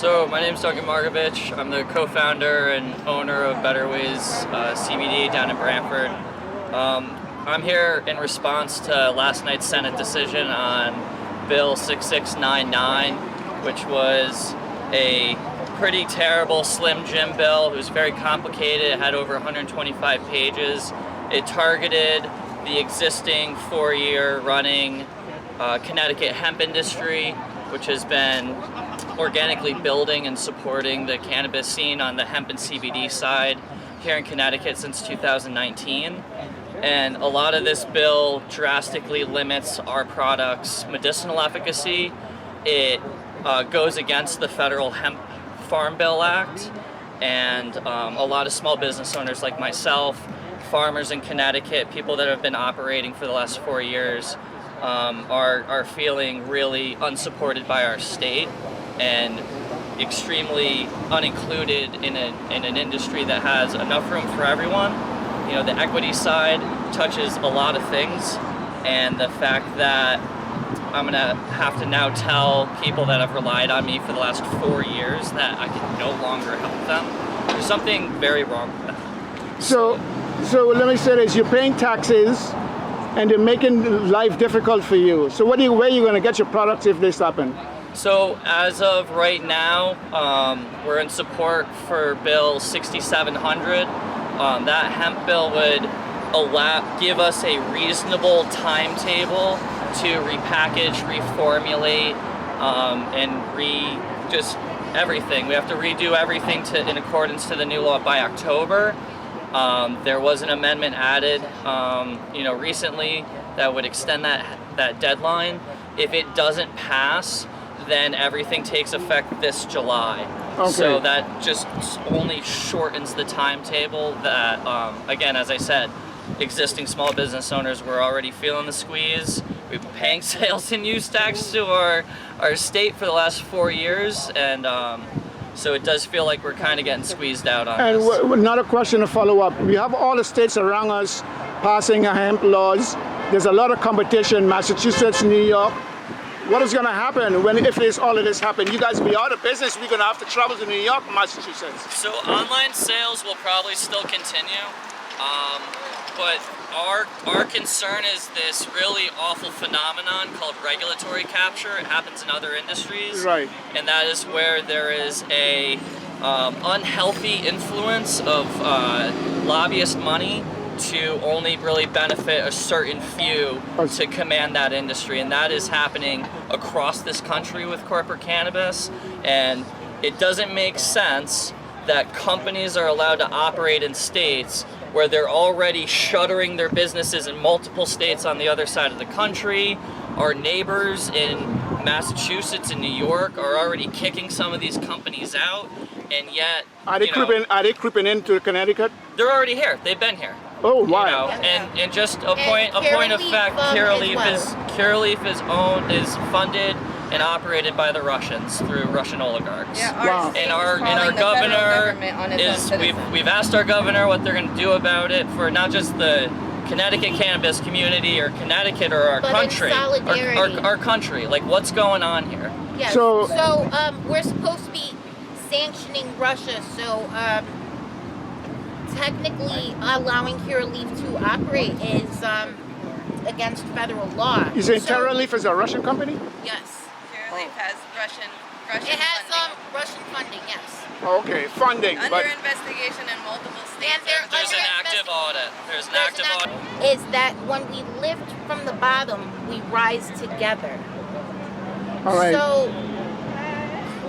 So my name is Duncan Margovich. I'm the co-founder and owner of Better Ways CBD down in Brantford. I'm here in response to last night's Senate decision on Bill 6699, which was a pretty terrible Slim Jim bill. It was very complicated. It had over 125 pages. It targeted the existing 4-year running Connecticut hemp industry, which has been organically building and supporting the cannabis scene on the hemp and CBD side here in Connecticut since 2019. And a lot of this bill drastically limits our product's medicinal efficacy. It goes against the federal Hemp Farm Bill Act, and a lot of small business owners like myself, farmers in Connecticut, people that have been operating for the last 4 years, are feeling really unsupported by our state and extremely unincluded in an industry that has enough room for everyone. You know, the equity side touches a lot of things, and the fact that I'm gonna have to now tell people that have relied on me for the last 4 years that I can no longer help them, there's something very wrong with that. So let me say this, you're paying taxes and they're making life difficult for you. So where are you gonna get your products if this happen? So as of right now, we're in support for Bill 6700. That hemp bill would give us a reasonable timetable to repackage, reformulate, and just everything. We have to redo everything in accordance to the new law by October. There was an amendment added, recently that would extend that deadline. If it doesn't pass, then everything takes effect this July. Okay. So that just only shortens the timetable that, again, as I said, existing small business owners were already feeling the squeeze. We've been paying sales and use tax to our state for the last 4 years, and so it does feel like we're kind of getting squeezed out on this. And another question to follow up. We have all the states around us passing hemp laws. There's a lot of competition, Massachusetts, New York. What is going to happen if all of this happen? You guys be out of business. We're going to have to travel to New York, Massachusetts. So online sales will probably still continue, but our concern is this really awful phenomenon called regulatory capture. It happens in other industries, right? And that is where there is a unhealthy influence of lobbyist money to only really benefit a certain few to command that industry, and that is happening across this country with corporate cannabis. And it doesn't make sense that companies are allowed to operate in states where they're already shuttering their businesses in multiple states on the other side of the country. Our neighbors in Massachusetts and New York are already kicking some of these companies out, and yet are they creeping into Connecticut? They're already here. They've been here. Oh, wow! And just a point of fact, Curaleaf is funded and operated by the Russians through Russian oligarchs. Yeah, wow. And our governor is we've asked our governor what they're going to do about it for not just the Connecticut cannabis community or Connecticut or our country, our country. Like, what's going on here? Yes. So we're supposed to be sanctioning Russia. So technically, allowing Curaleaf to operate is against federal law. You saying Curaleaf is a Russian company? Yes. Curaleaf has Russian It has funding. Russian funding. Yes. Okay, funding. Under investigation in multiple states. And they're There's an active audit. There's an active audit. Is that when we lift from the bottom, we rise together. All right. So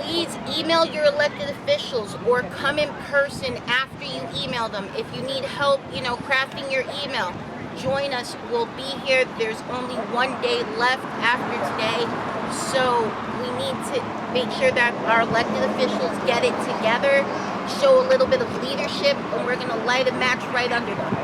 please email your elected officials or come in person after you email them. If you need help, crafting your email, join us. We'll be here. There's only 1 day left after today. So we need to make sure that our elected officials get it together, show a little bit of leadership, and we're going to light a match right under them.